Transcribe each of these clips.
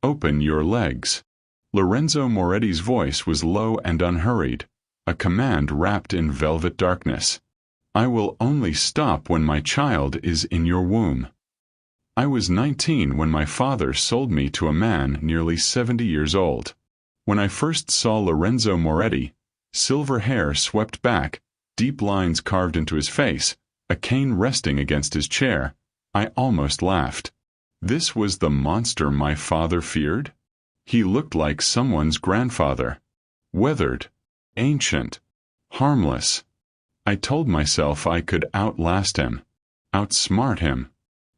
Open your legs. Lorenzo Moretti's voice was low and unhurried, a command wrapped in velvet darkness. I will only stop when my child is in your womb. I was 19 when my father sold me to a man nearly 70 years old. When I first saw Lorenzo Moretti, silver hair swept back, deep lines carved into his face, a cane resting against his chair, I almost laughed. This was the monster my father feared? He looked like someone's grandfather. Weathered, ancient, harmless. I told myself I could outlast him, outsmart him.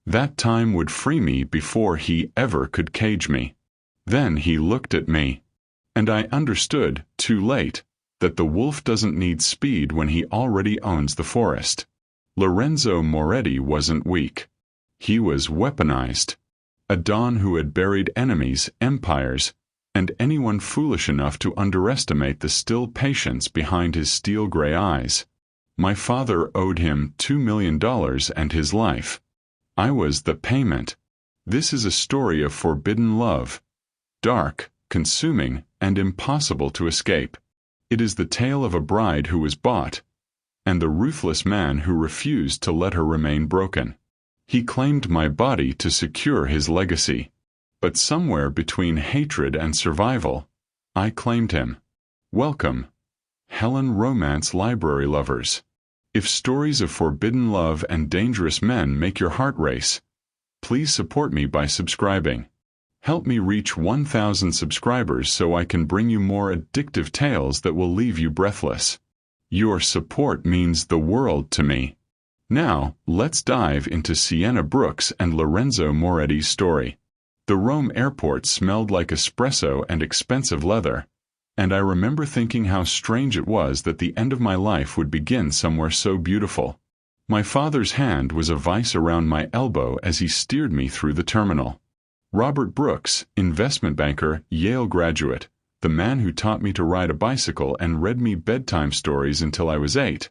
That time would free me before he ever could cage me. Then he looked at me, and I understood, too late, that the wolf doesn't need speed when he already owns the forest. Lorenzo Moretti wasn't weak. He was weaponized. A Don who had buried enemies, empires, and anyone foolish enough to underestimate the still patience behind his steel-gray eyes. My father owed him $2 million and his life. I was the payment. This is a story of forbidden love, dark, consuming, and impossible to escape. It is the tale of a bride who was bought, and the ruthless man who refused to let her remain broken. He claimed my body to secure his legacy. But somewhere between hatred and survival, I claimed him. Welcome, Helen Romance Library lovers. If stories of forbidden love and dangerous men make your heart race, please support me by subscribing. Help me reach 1,000 subscribers so I can bring you more addictive tales that will leave you breathless. Your support means the world to me. Now, let's dive into Sienna Brooks and Lorenzo Moretti's story. The Rome airport smelled like espresso and expensive leather, and I remember thinking how strange it was that the end of my life would begin somewhere so beautiful. My father's hand was a vice around my elbow as he steered me through the terminal. Robert Brooks, investment banker, Yale graduate, the man who taught me to ride a bicycle and read me bedtime stories until I was 8,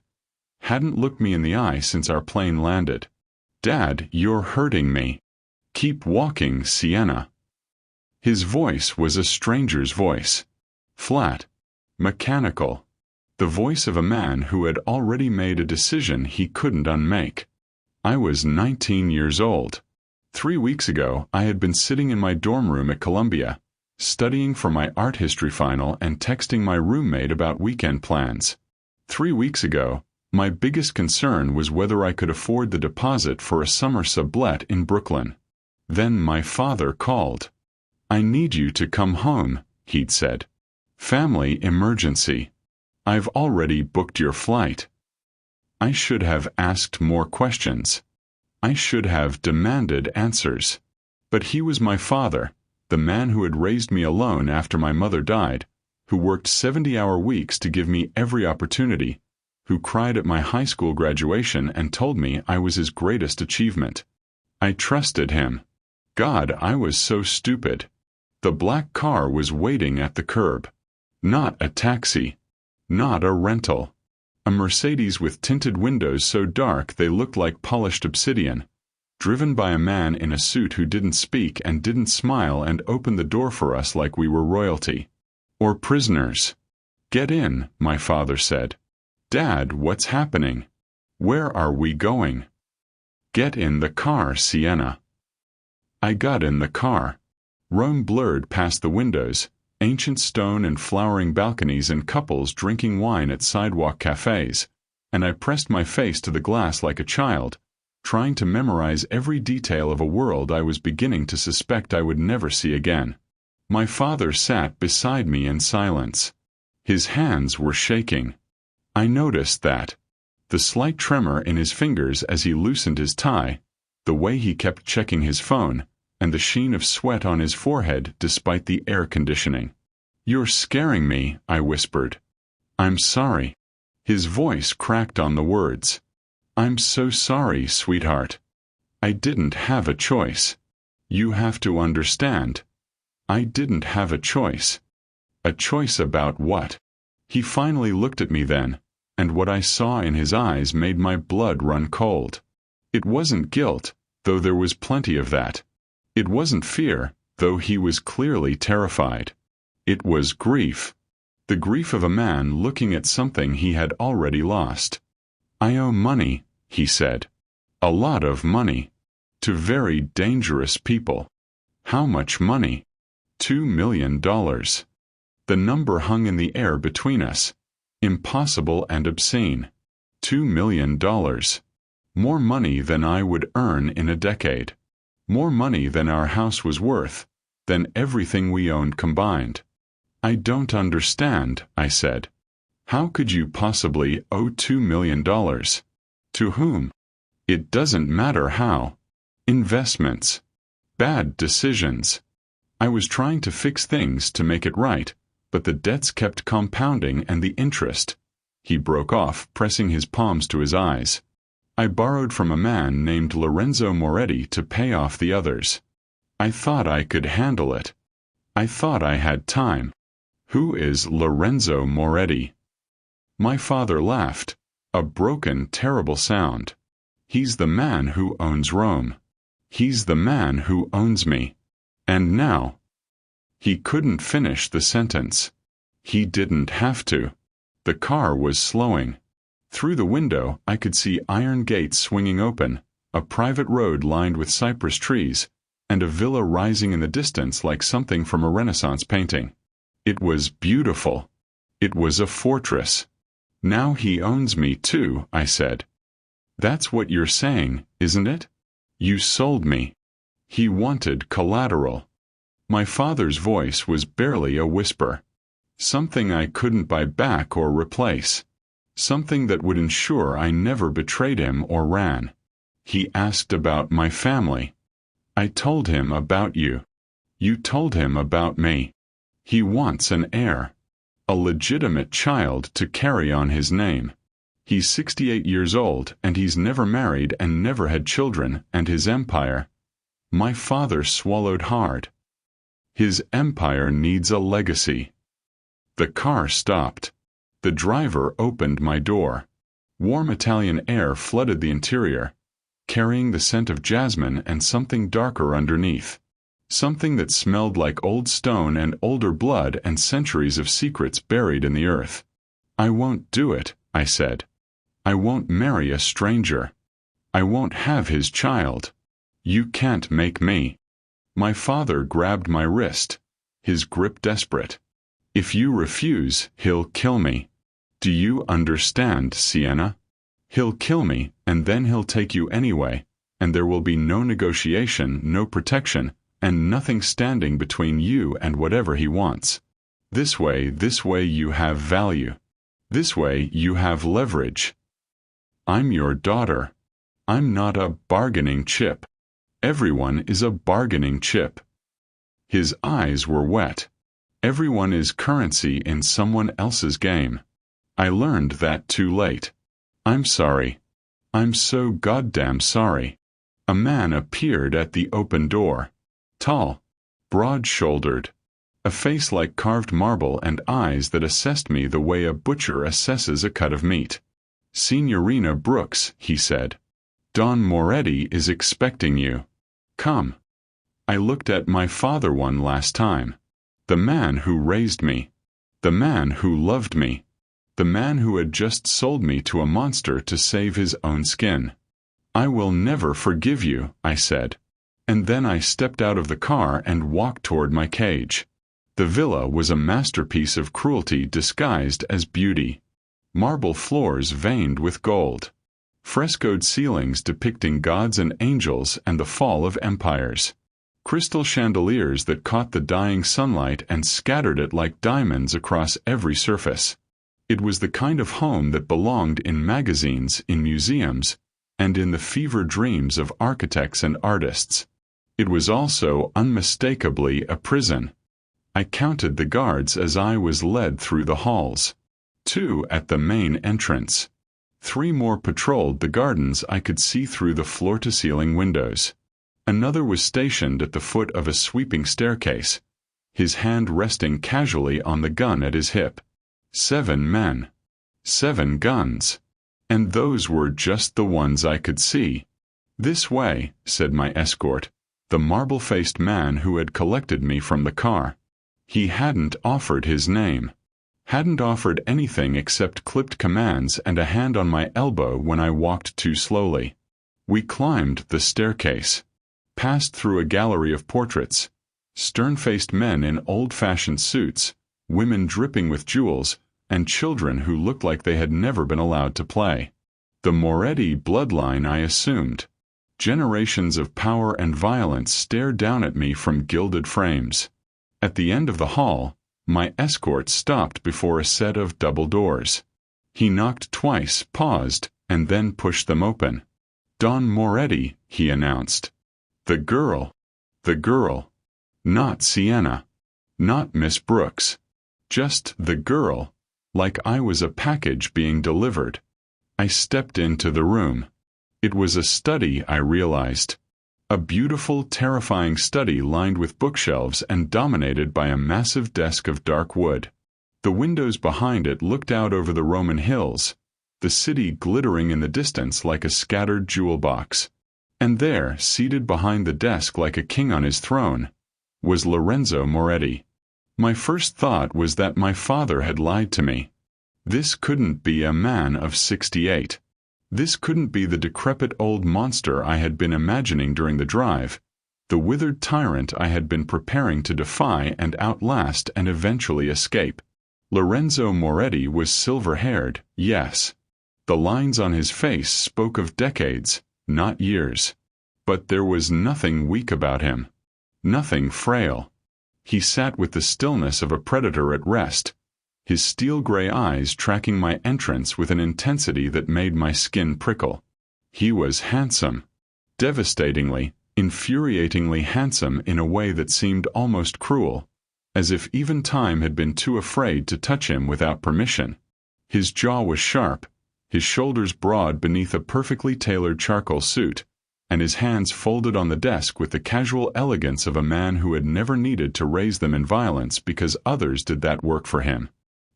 hadn't looked me in the eye since our plane landed. Dad, you're hurting me. Keep walking, Sienna. His voice was a stranger's voice. Flat. Mechanical. The voice of a man who had already made a decision he couldn't unmake. I was 19 years old. 3 weeks ago, I had been sitting in my dorm room at Columbia, studying for my art history final and texting my roommate about weekend plans. 3 weeks ago, my biggest concern was whether I could afford the deposit for a summer sublet in Brooklyn. Then my father called. I need you to come home, he'd said. Family emergency. I've already booked your flight. I should have asked more questions. I should have demanded answers. But he was my father, the man who had raised me alone after my mother died, who worked 70-hour weeks to give me every opportunity, who cried at my high school graduation and told me I was his greatest achievement. I trusted him. God, I was so stupid. The black car was waiting at the curb. Not a taxi. Not a rental. A Mercedes with tinted windows so dark they looked like polished obsidian, driven by a man in a suit who didn't speak and didn't smile and opened the door for us like we were royalty. Or prisoners. Get in, my father said. Dad, what's happening? Where are we going? Get in the car, Sienna. I got in the car. Rome blurred past the windows, ancient stone and flowering balconies and couples drinking wine at sidewalk cafes, and I pressed my face to the glass like a child, trying to memorize every detail of a world I was beginning to suspect I would never see again. My father sat beside me in silence. His hands were shaking. I noticed that. The slight tremor in his fingers as he loosened his tie, the way he kept checking his phone, and the sheen of sweat on his forehead despite the air conditioning. You're scaring me, I whispered. I'm sorry. His voice cracked on the words. I'm so sorry, sweetheart. I didn't have a choice. You have to understand. I didn't have a choice. A choice about what? He finally looked at me then, and what I saw in his eyes made my blood run cold. It wasn't guilt, though there was plenty of that. It wasn't fear, though he was clearly terrified. It was grief. The grief of a man looking at something he had already lost. "I owe money," he said. "A lot of money. To very dangerous people." "How much money?" $2 million. The number hung in the air between us. Impossible and obscene. $2 million. More money than I would earn in a decade. More money than our house was worth, than everything we owned combined. "I don't understand," I said. "How could you possibly owe $2 million? To whom?" "It doesn't matter how. Investments. Bad decisions. I was trying to fix things to make it right, but the debts kept compounding and the interest." He broke off, pressing his palms to his eyes. "I borrowed from a man named Lorenzo Moretti to pay off the others. I thought I could handle it. I thought I had time." "Who is Lorenzo Moretti?" My father laughed, a broken, terrible sound. "He's the man who owns Rome. He's the man who owns me. And now—" He couldn't finish the sentence. He didn't have to. The car was slowing. Through the window I could see iron gates swinging open, a private road lined with cypress trees, and a villa rising in the distance like something from a Renaissance painting. It was beautiful. It was a fortress. "Now he owns me too," I said. "That's what you're saying, isn't it? You sold me." He wanted collateral. My father's voice was barely a whisper. Something I couldn't buy back or replace. Something that would ensure I never betrayed him or ran. He asked about my family. I told him about you. You told him about me. He wants an heir. A legitimate child to carry on his name. He's 68 years old, and he's never married and never had children, and his empire— My father swallowed hard. His empire needs a legacy. The car stopped. The driver opened my door. Warm Italian air flooded the interior, carrying the scent of jasmine and something darker underneath. Something that smelled like old stone and older blood and centuries of secrets buried in the earth. "I won't do it," I said. "I won't marry a stranger. I won't have his child. You can't make me." My father grabbed my wrist, his grip desperate. "If you refuse, he'll kill me. Do you understand, Sienna? He'll kill me, and then he'll take you anyway, and there will be no negotiation, no protection, and nothing standing between you and whatever he wants. This way you have value. This way you have leverage. I'm your daughter. I'm not a bargaining chip. Everyone is a bargaining chip." His eyes were wet. Everyone is currency in someone else's game. I learned that too late. "I'm sorry. I'm so goddamn sorry." A man appeared at the open door. Tall, broad-shouldered, a face like carved marble and eyes that assessed me the way a butcher assesses a cut of meat. "Signorina Brooks," he said. "Don Moretti is expecting you. Come." I looked at my father one last time. The man who raised me. The man who loved me. The man who had just sold me to a monster to save his own skin. "I will never forgive you," I said. And then I stepped out of the car and walked toward my cage. The villa was a masterpiece of cruelty disguised as beauty. Marble floors veined with gold. Frescoed ceilings depicting gods and angels and the fall of empires. Crystal chandeliers that caught the dying sunlight and scattered it like diamonds across every surface. It was the kind of home that belonged in magazines, in museums, and in the fever dreams of architects and artists. It was also unmistakably a prison. I counted the guards as I was led through the halls. 2 at the main entrance. 3 more patrolled the gardens I could see through the floor-to-ceiling windows. Another was stationed at the foot of a sweeping staircase, his hand resting casually on the gun at his hip. 7 men. 7 guns. And those were just the ones I could see. "This way," said my escort. the marble-faced man who had collected me from the car. He hadn't offered his name. Hadn't offered anything except clipped commands and a hand on my elbow when I walked too slowly. We climbed the staircase, passed through a gallery of portraits, stern-faced men in old-fashioned suits, women dripping with jewels, and children who looked like they had never been allowed to play. The Moretti bloodline, I assumed. Generations of power and violence stared down at me from gilded frames. At the end of the hall, my escort stopped before a set of double doors. He knocked twice, paused, and then pushed them open. "Don Moretti," he announced. The girl. Not Sienna. Not Miss Brooks. Just the girl, like I was a package being delivered. I stepped into the room. It was a study, I realized. A beautiful, terrifying study lined with bookshelves and dominated by a massive desk of dark wood. The windows behind it looked out over the Roman hills, the city glittering in the distance like a scattered jewel box. And there, seated behind the desk like a king on his throne, was Lorenzo Moretti. My first thought was that my father had lied to me. This couldn't be a man of 68. This couldn't be the decrepit old monster I had been imagining during the drive, the withered tyrant I had been preparing to defy and outlast and eventually escape. Lorenzo Moretti was silver-haired, yes. The lines on his face spoke of decades, not years. But there was nothing weak about him. Nothing frail. He sat with the stillness of a predator at rest, his steel-gray eyes tracking my entrance with an intensity that made my skin prickle. He was handsome. Devastatingly, infuriatingly handsome in a way that seemed almost cruel, as if even time had been too afraid to touch him without permission. His jaw was sharp, his shoulders broad beneath a perfectly tailored charcoal suit, and his hands folded on the desk with the casual elegance of a man who had never needed to raise them in violence because others did that work for him.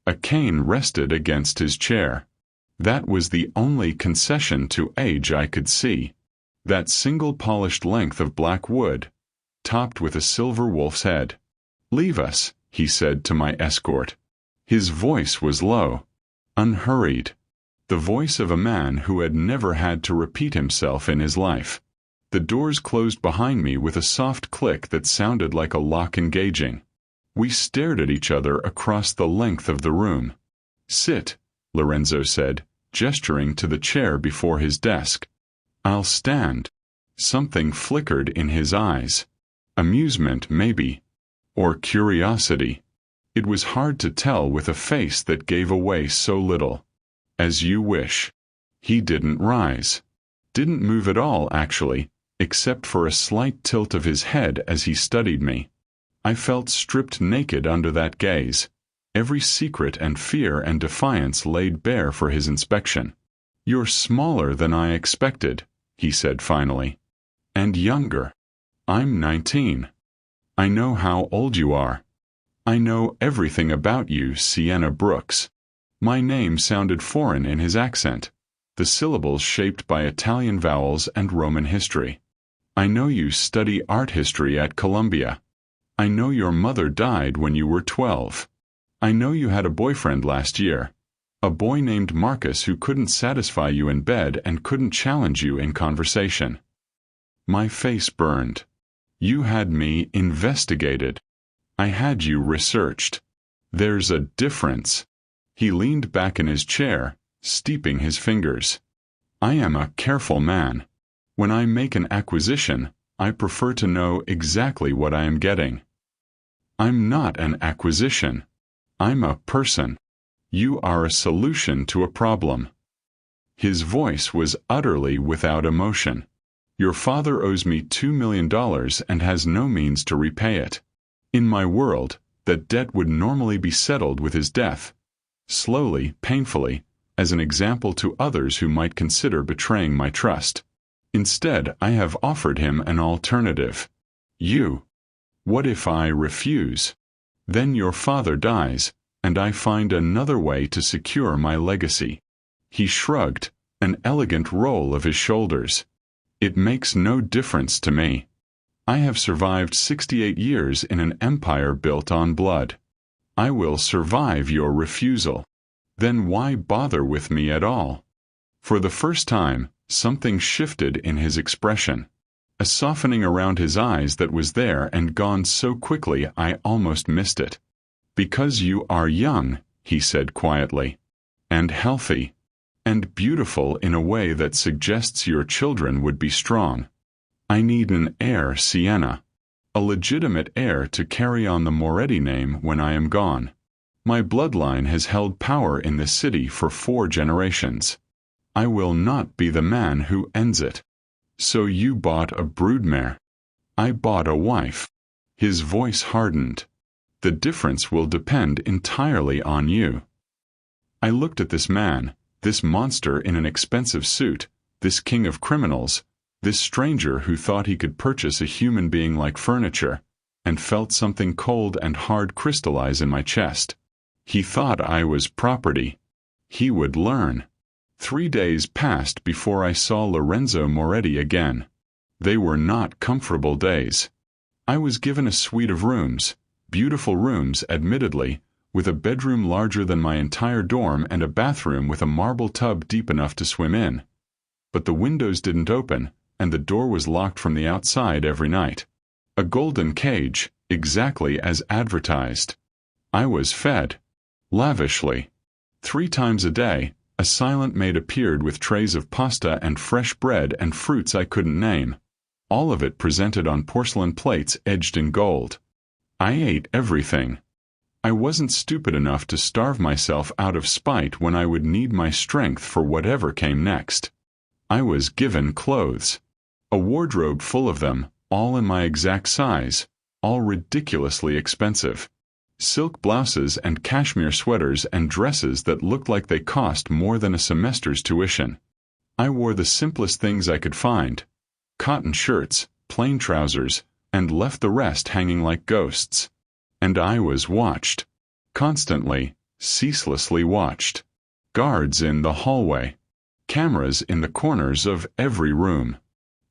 A cane rested against his chair. That was the only concession to age I could see. That single polished length of black wood, topped with a silver wolf's head. "Leave us," he said to my escort. His voice was low, unhurried. The voice of a man who had never had to repeat himself in his life. The doors closed behind me with a soft click that sounded like a lock engaging. We stared at each other across the length of the room. "Sit," Lorenzo said, gesturing to the chair before his desk. "I'll stand." Something flickered in his eyes. Amusement, maybe. Or curiosity. It was hard to tell with a face that gave away so little. "As you wish." He didn't rise. Didn't move at all, actually, except for a slight tilt of his head as he studied me. I felt stripped naked under that gaze, every secret and fear and defiance laid bare for his inspection. "You're smaller than I expected," he said finally. "And younger. I'm 19. I know how old you are. I know everything about you, Sienna Brooks." My name sounded foreign in his accent, the syllables shaped by Italian vowels and Roman history. "I know you study art history at Columbia. I know your mother died when you were 12. I know you had a boyfriend last year, a boy named Marcus who couldn't satisfy you in bed and couldn't challenge you in conversation." My face burned. "You had me investigated. I had you researched. There's a difference." He leaned back in his chair, steeping his fingers. "I am a careful man. When I make an acquisition, I prefer to know exactly what I am getting. I'm not an acquisition. I'm a person. You are a solution to a problem." His voice was utterly without emotion. "Your father owes me $2 million and has no means to repay it. In my world, that debt would normally be settled with his death. Slowly, painfully, as an example to others who might consider betraying my trust. Instead, I have offered him an alternative. You. What if I refuse? Then your father dies, and I find another way to secure my legacy." He shrugged, an elegant roll of his shoulders. "It makes no difference to me. I have survived 68 years in an empire built on blood. I will survive your refusal. Then why bother with me at all? For the first time, something shifted in his expression. A softening around his eyes that was there and gone so quickly I almost missed it. Because you are young, he said quietly, and healthy, and beautiful in a way that suggests your children would be strong. I need an heir, Sienna. A legitimate heir to carry on the Moretti name when I am gone. My bloodline has held power in this city for 4 generations. I will not be the man who ends it. So you bought a broodmare. I bought a wife. His voice hardened. The difference will depend entirely on you. I looked at this man, this monster in an expensive suit, this king of criminals, this stranger who thought he could purchase a human being like furniture, and felt something cold and hard crystallize in my chest. He thought I was property. He would learn. 3 days passed before I saw Lorenzo Moretti again. They were not comfortable days. I was given a suite of rooms, beautiful rooms admittedly, with a bedroom larger than my entire dorm and a bathroom with a marble tub deep enough to swim in. But the windows didn't open, and the door was locked from the outside every night. A golden cage, exactly as advertised. I was fed. Lavishly. 3 times a day, a silent maid appeared with trays of pasta and fresh bread and fruits I couldn't name. All of it presented on porcelain plates edged in gold. I ate everything. I wasn't stupid enough to starve myself out of spite when I would need my strength for whatever came next. I was given clothes. A wardrobe full of them, all in my exact size, all ridiculously expensive. Silk blouses and cashmere sweaters and dresses that looked like they cost more than a semester's tuition. I wore the simplest things I could find. Cotton shirts, plain trousers, and left the rest hanging like ghosts. And I was watched. Constantly, ceaselessly watched. Guards in the hallway. Cameras in the corners of every room.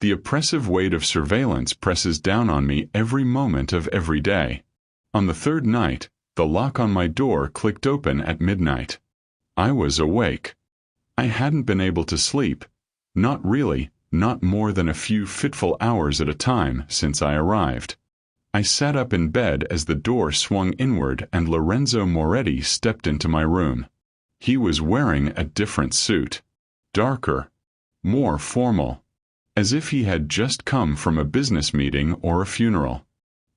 The oppressive weight of surveillance presses down on me every moment of every day. On the 3rd night, the lock on my door clicked open at midnight. I was awake. I hadn't been able to sleep. Not really, not more than a few fitful hours at a time since I arrived. I sat up in bed as the door swung inward and Lorenzo Moretti stepped into my room. He was wearing a different suit. Darker. More formal. As if he had just come from a business meeting or a funeral.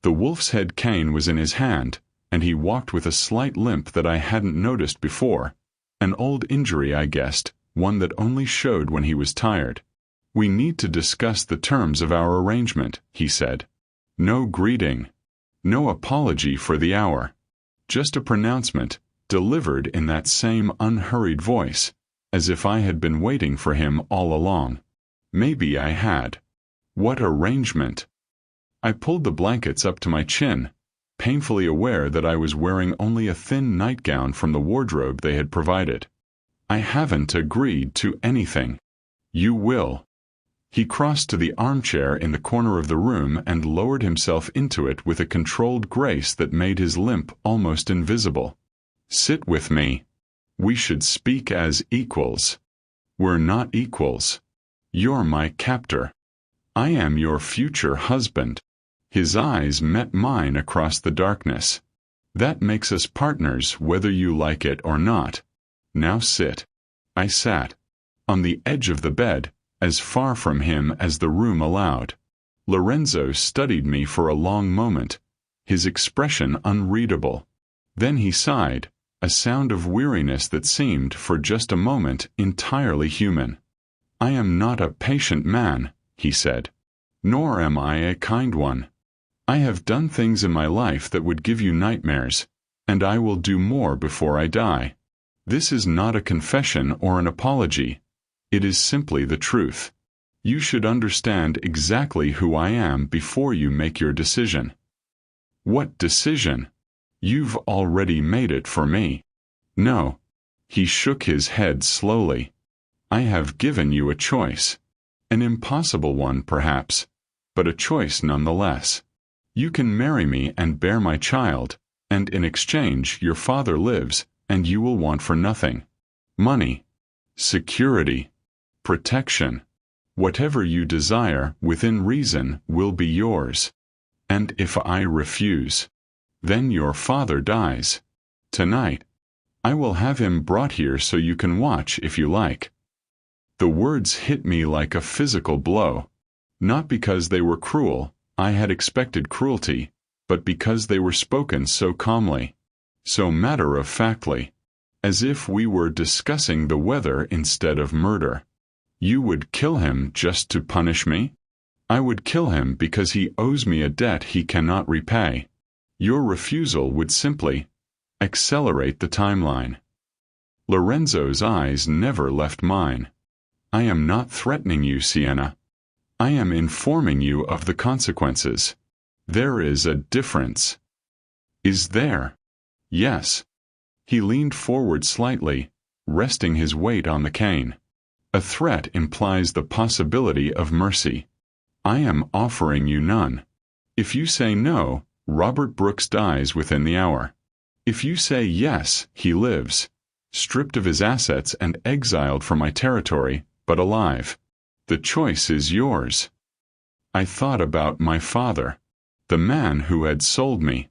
The wolf's head cane was in his hand, and he walked with a slight limp that I hadn't noticed before. An old injury, I guessed, one that only showed when he was tired. We need to discuss the terms of our arrangement, he said. No greeting. No apology for the hour. Just a pronouncement, delivered in that same unhurried voice, as if I had been waiting for him all along. Maybe I had. What arrangement? I pulled the blankets up to my chin, painfully aware that I was wearing only a thin nightgown from the wardrobe they had provided. I haven't agreed to anything. You will. He crossed to the armchair in the corner of the room and lowered himself into it with a controlled grace that made his limp almost invisible. Sit with me. We should speak as equals. We're not equals. You're my captor. I am your future husband. His eyes met mine across the darkness. That makes us partners whether you like it or not. Now sit. I sat. On the edge of the bed, as far from him as the room allowed. Lorenzo studied me for a long moment, his expression unreadable. Then he sighed, a sound of weariness that seemed, for just a moment, entirely human. I am not a patient man, he said. Nor am I a kind one. I have done things in my life that would give you nightmares, and I will do more before I die. This is not a confession or an apology. It is simply the truth. You should understand exactly who I am before you make your decision. What decision? You've already made it for me. No. He shook his head slowly. I have given you a choice. An impossible one, perhaps. but a choice nonetheless. You can marry me and bear my child, and in exchange your father lives, and you will want for nothing. Money, security, protection, whatever you desire, within reason, will be yours. And if I refuse, then your father dies. Tonight, I will have him brought here so you can watch if you like." The words hit me like a physical blow. Not because they were cruel, I had expected cruelty, but because they were spoken so calmly, so matter-of-factly, as if we were discussing the weather instead of murder. "You would kill him just to punish me?" "I would kill him because he owes me a debt he cannot repay. Your refusal would simply accelerate the timeline." Lorenzo's eyes never left mine. "I am not threatening you, Sienna. I am informing you of the consequences. There is a difference." "Is there?" "Yes." He leaned forward slightly, resting his weight on the cane. "A threat implies the possibility of mercy. I am offering you none. If you say no, Robert Brooks dies within the hour. If you say yes, he lives, stripped of his assets and exiled from my territory, but alive. The choice is yours." I thought about my father, the man who had sold me,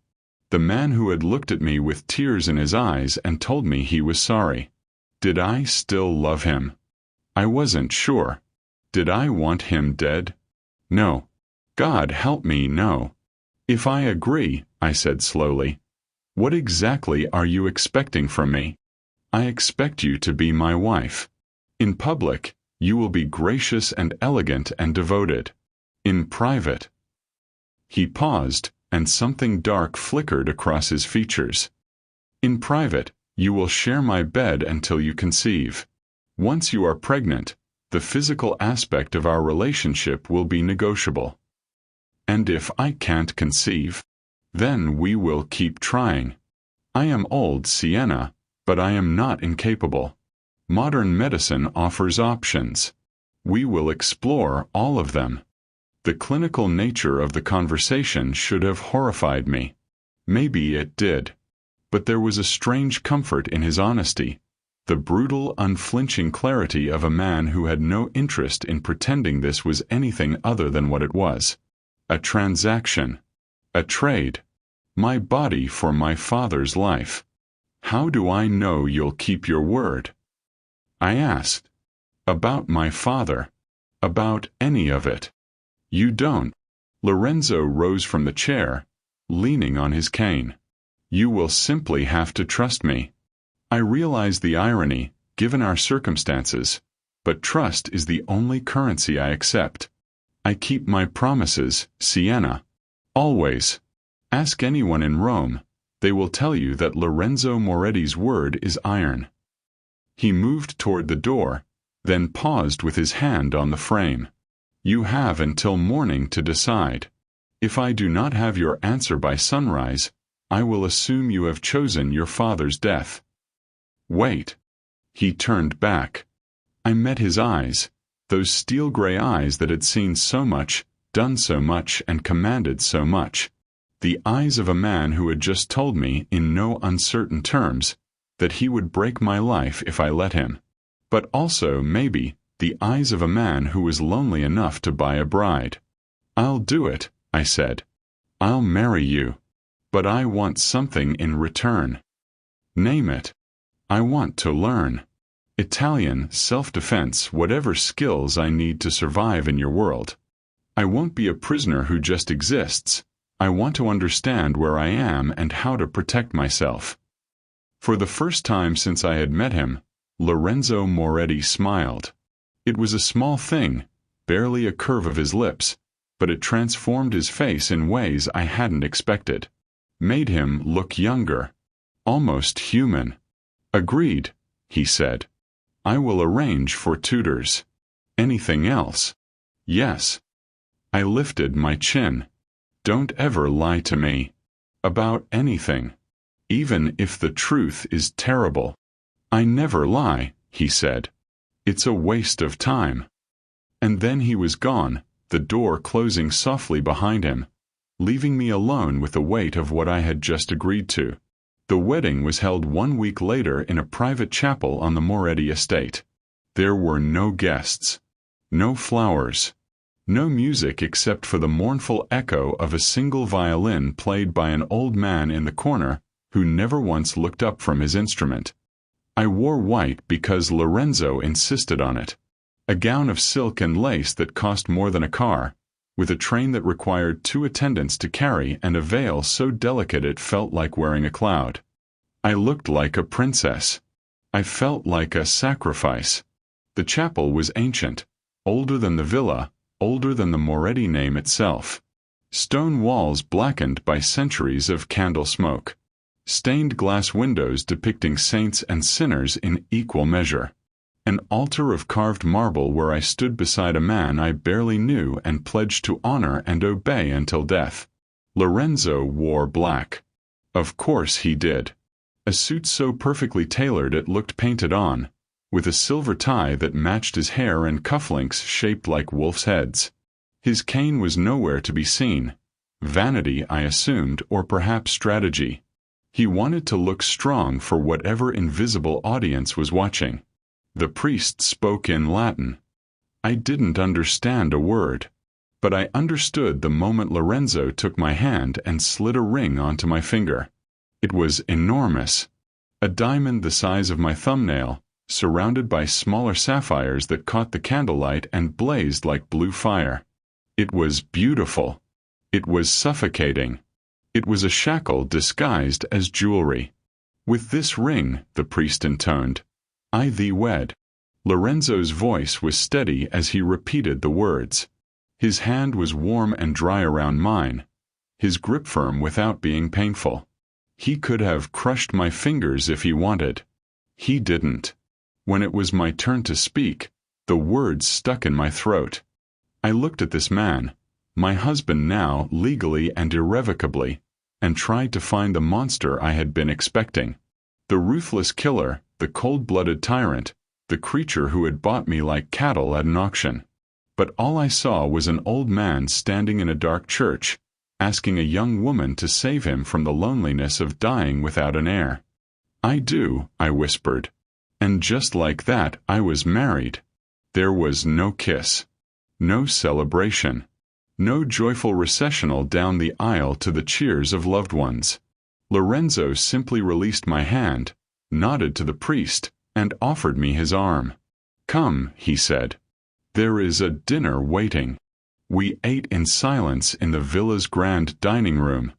the man who had looked at me with tears in his eyes and told me he was sorry. Did I still love him? I wasn't sure. Did I want him dead? No. God help me, no. "If I agree," I said slowly, "what exactly are you expecting from me?" "I expect you to be my wife. In public, you will be gracious and elegant and devoted. In private—" He paused, and something dark flickered across his features. "In private, you will share my bed until you conceive. Once you are pregnant, the physical aspect of our relationship will be negotiable. And if I can't conceive, then we will keep trying. I am old, Sienna, but I am not incapable. Modern medicine offers options. We will explore all of them." The clinical nature of the conversation should have horrified me. Maybe it did. But there was a strange comfort in his honesty, the brutal, unflinching clarity of a man who had no interest in pretending this was anything other than what it was. A transaction. A trade. My body for my father's life. "How do I know you'll keep your word?" I asked. "About my father. About any of it." "You don't." Lorenzo rose from the chair, leaning on his cane. "You will simply have to trust me. I realize the irony, given our circumstances, but trust is the only currency I accept. I keep my promises, Sienna. Always. Ask anyone in Rome. They will tell you that Lorenzo Moretti's word is iron." He moved toward the door, then paused with his hand on the frame. "You have until morning to decide. If I do not have your answer by sunrise, I will assume you have chosen your father's death." "Wait." He turned back. I met his eyes, those steel-gray eyes that had seen so much, done so much, and commanded so much. The eyes of a man who had just told me, in no uncertain terms, that he would break my life if I let him. But also, maybe, the eyes of a man who was lonely enough to buy a bride. "I'll do it," I said. "I'll marry you. But I want something in return." "Name it." "I want to learn. Italian, self-defense, whatever skills I need to survive in your world. I won't be a prisoner who just exists. I want to understand where I am and how to protect myself." For the first time since I had met him, Lorenzo Moretti smiled. It was a small thing, barely a curve of his lips, but it transformed his face in ways I hadn't expected. Made him look younger, almost human. "Agreed," he said. "I will arrange for tutors. Anything else?" "Yes." I lifted my chin. "Don't ever lie to me. About anything. Even if the truth is terrible." "I never lie," he said. "It's a waste of time." And then he was gone, the door closing softly behind him, leaving me alone with the weight of what I had just agreed to. The wedding was held 1 week later in a private chapel on the Moretti estate. There were no guests, no flowers, no music except for the mournful echo of a single violin played by an old man in the corner who never once looked up from his instrument. I wore white because Lorenzo insisted on it. A gown of silk and lace that cost more than a car, with a train that required 2 attendants to carry and a veil so delicate it felt like wearing a cloud. I looked like a princess. I felt like a sacrifice. The chapel was ancient, older than the villa, older than the Moretti name itself. Stone walls blackened by centuries of candle smoke. Stained glass windows depicting saints and sinners in equal measure. An altar of carved marble where I stood beside a man I barely knew and pledged to honor and obey until death. Lorenzo wore black. Of course he did. A suit so perfectly tailored it looked painted on, with a silver tie that matched his hair and cufflinks shaped like wolves' heads. His cane was nowhere to be seen. Vanity, I assumed, or perhaps strategy. He wanted to look strong for whatever invisible audience was watching. The priest spoke in Latin. I didn't understand a word, but I understood the moment Lorenzo took my hand and slid a ring onto my finger. It was enormous. A diamond the size of my thumbnail, surrounded by smaller sapphires that caught the candlelight and blazed like blue fire. It was beautiful. It was suffocating. It was a shackle disguised as jewelry. With this ring, the priest intoned, I thee wed. Lorenzo's voice was steady as he repeated the words. His hand was warm and dry around mine, his grip firm without being painful. He could have crushed my fingers if he wanted. He didn't. When it was my turn to speak, the words stuck in my throat. I looked at this man, my husband now legally and irrevocably, and tried to find the monster I had been expecting. The ruthless killer, the cold-blooded tyrant, the creature who had bought me like cattle at an auction. But all I saw was an old man standing in a dark church, asking a young woman to save him from the loneliness of dying without an heir. I do, I whispered. And just like that, I was married. There was no kiss, no celebration, no joyful recessional down the aisle to the cheers of loved ones. Lorenzo simply released my hand, nodded to the priest, and offered me his arm. Come, he said. There is a dinner waiting. We ate in silence in the villa's grand dining room.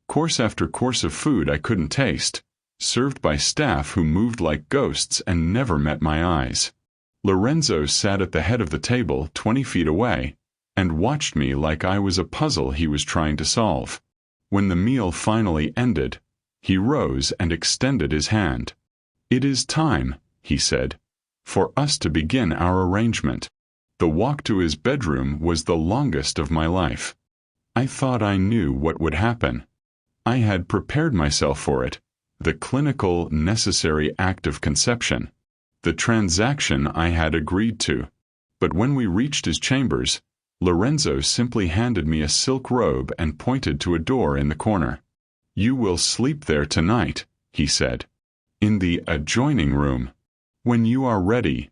Course after course of food I couldn't taste, served by staff who moved like ghosts and never met my eyes. Lorenzo sat at the head of the table 20 feet away, and watched me like I was a puzzle he was trying to solve. When the meal finally ended, he rose and extended his hand. It is time, he said, for us to begin our arrangement. The walk to his bedroom was the longest of my life. I thought I knew what would happen. I had prepared myself for it, the clinical, necessary act of conception, the transaction I had agreed to. But when we reached his chambers, Lorenzo simply handed me a silk robe and pointed to a door in the corner. You will sleep there tonight, he said. In the adjoining room. When you are ready,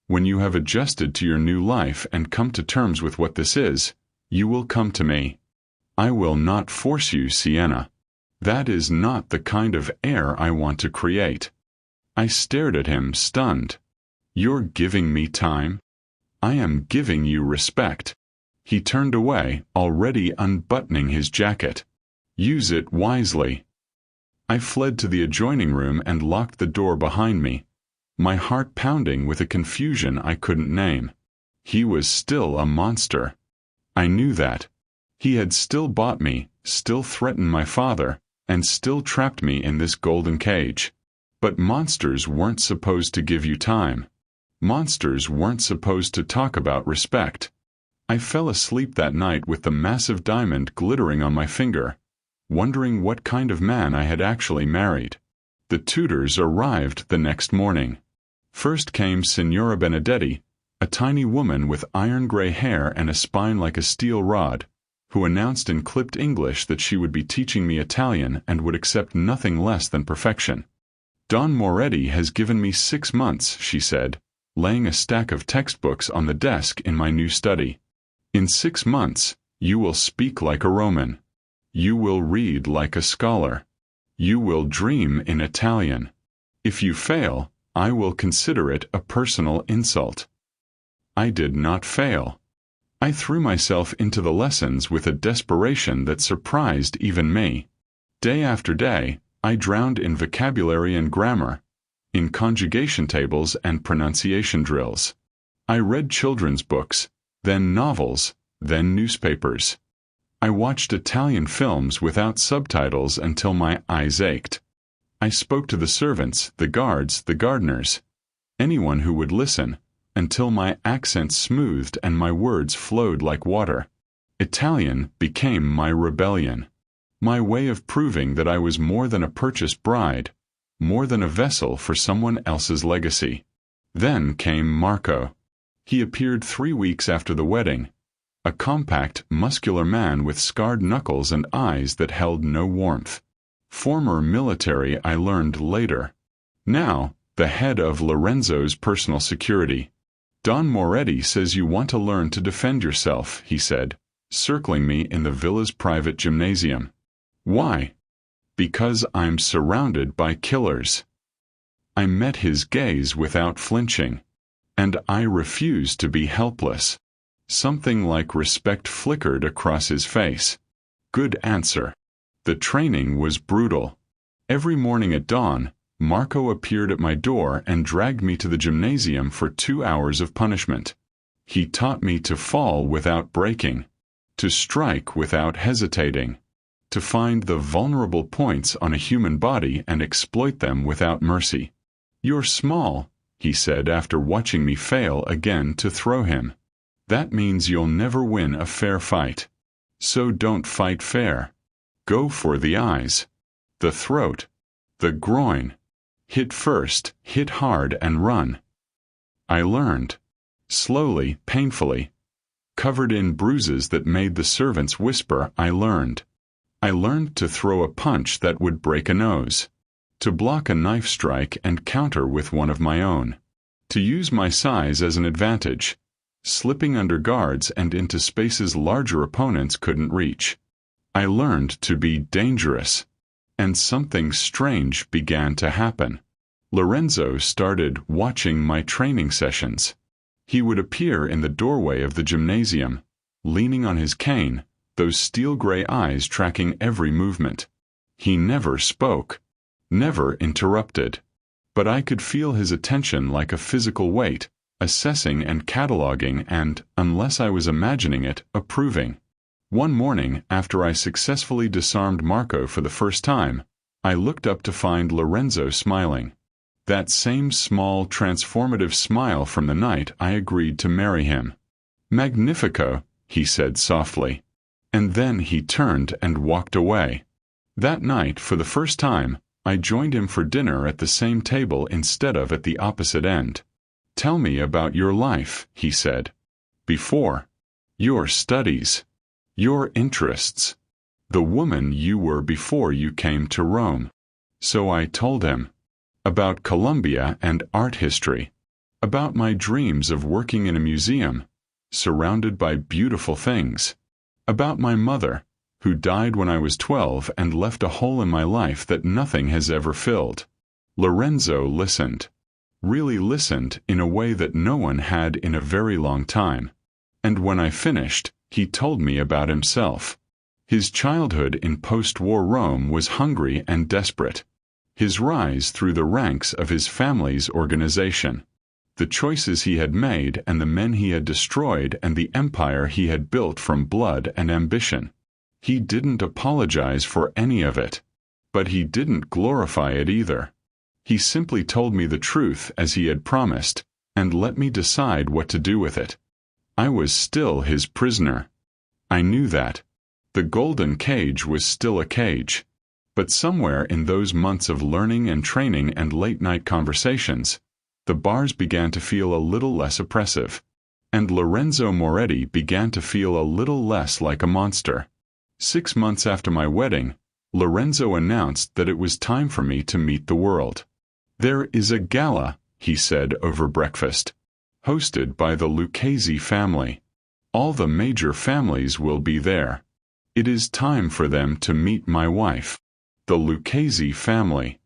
when you have adjusted to your new life and come to terms with what this is, you will come to me. I will not force you, Sienna. That is not the kind of heir I want to create. I stared at him, stunned. You're giving me time? I am giving you respect. He turned away, already unbuttoning his jacket. Use it wisely. I fled to the adjoining room and locked the door behind me, my heart pounding with a confusion I couldn't name. He was still a monster. I knew that. He had still bought me, still threatened my father, and still trapped me in this golden cage. But monsters weren't supposed to give you time. Monsters weren't supposed to talk about respect. I fell asleep that night with the massive diamond glittering on my finger, wondering what kind of man I had actually married. The tutors arrived the next morning. First came Signora Benedetti, a tiny woman with iron-gray hair and a spine like a steel rod, who announced in clipped English that she would be teaching me Italian and would accept nothing less than perfection. "Don Moretti has given me 6 months," she said, laying a stack of textbooks on the desk in my new study. "In 6 months, you will speak like a Roman. You will read like a scholar. You will dream in Italian. If you fail, I will consider it a personal insult." I did not fail. I threw myself into the lessons with a desperation that surprised even me. Day after day, I drowned in vocabulary and grammar, in conjugation tables and pronunciation drills. I read children's books, then novels, then newspapers. I watched Italian films without subtitles until my eyes ached. I spoke to the servants, the guards, the gardeners, anyone who would listen, until my accent smoothed and my words flowed like water. Italian became my rebellion, my way of proving that I was more than a purchased bride, more than a vessel for someone else's legacy. Then came Marco. He appeared 3 weeks after the wedding, a compact, muscular man with scarred knuckles and eyes that held no warmth. Former military, I learned later. Now, the head of Lorenzo's personal security. "Don Moretti says you want to learn to defend yourself," he said, circling me in the villa's private gymnasium. "Why?" "Because I'm surrounded by killers." I met his gaze without flinching, and I refused to be helpless. Something like respect flickered across his face. Good answer. The training was brutal. Every morning at dawn, Marco appeared at my door and dragged me to the gymnasium for 2 hours of punishment. He taught me to fall without breaking, to strike without hesitating, to find the vulnerable points on a human body and exploit them without mercy. "You're small," he said after watching me fail again to throw him. "That means you'll never win a fair fight. So don't fight fair. Go for the eyes, the throat, the groin. Hit first, hit hard and run." I learned. Slowly, painfully. Covered in bruises that made the servants whisper, I learned. I learned to throw a punch that would break a nose, to block a knife strike and counter with one of my own, to use my size as an advantage, slipping under guards and into spaces larger opponents couldn't reach. I learned to be dangerous, and something strange began to happen. Lorenzo started watching my training sessions. He would appear in the doorway of the gymnasium, leaning on his cane, those steel-gray eyes tracking every movement. He never spoke, never interrupted, but I could feel his attention like a physical weight, assessing and cataloging and, unless I was imagining it, approving. One morning, after I successfully disarmed Marco for the first time, I looked up to find Lorenzo smiling. That same small, transformative smile from the night I agreed to marry him. "Magnifico," he said softly. And then he turned and walked away. That night, for the first time, I joined him for dinner at the same table instead of at the opposite end. "Tell me about your life," he said. "Before. Your studies. Your interests. The woman you were before you came to Rome." So I told him. About Colombia and art history. About my dreams of working in a museum, surrounded by beautiful things. About my mother, who died when I was 12 and left a hole in my life that nothing has ever filled. Lorenzo listened. Really listened in a way that no one had in a very long time. And when I finished, he told me about himself. His childhood in post-war Rome was hungry and desperate. His rise through the ranks of his family's organization. The choices he had made and the men he had destroyed and the empire he had built from blood and ambition. He didn't apologize for any of it. But he didn't glorify it either. He simply told me the truth as he had promised, and let me decide what to do with it. I was still his prisoner. I knew that. The golden cage was still a cage. But somewhere in those months of learning and training and late-night conversations, the bars began to feel a little less oppressive. And Lorenzo Moretti began to feel a little less like a monster. 6 months after my wedding, Lorenzo announced that it was time for me to meet the world. "There is a gala," he said over breakfast, "hosted by the Lucchese family. All the major families will be there. It is time for them to meet my wife." The Lucchese family.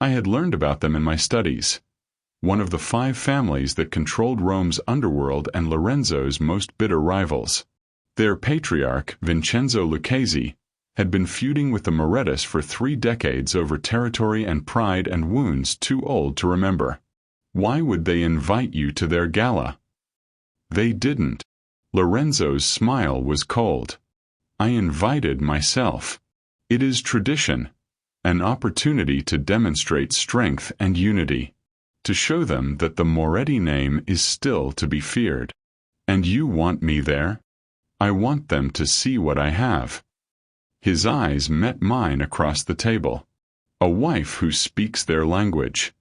I had learned about them in my studies. One of the 5 families that controlled Rome's underworld and Lorenzo's most bitter rivals. Their patriarch, Vincenzo Lucchese, had been feuding with the Morettis for 3 decades over territory and pride and wounds too old to remember. Why would they invite you to their gala? They didn't. Lorenzo's smile was cold. I invited myself. It is tradition, an opportunity to demonstrate strength and unity, to show them that the Moretti name is still to be feared. And you want me there? I want them to see what I have. His eyes met mine across the table. A wife who speaks their language.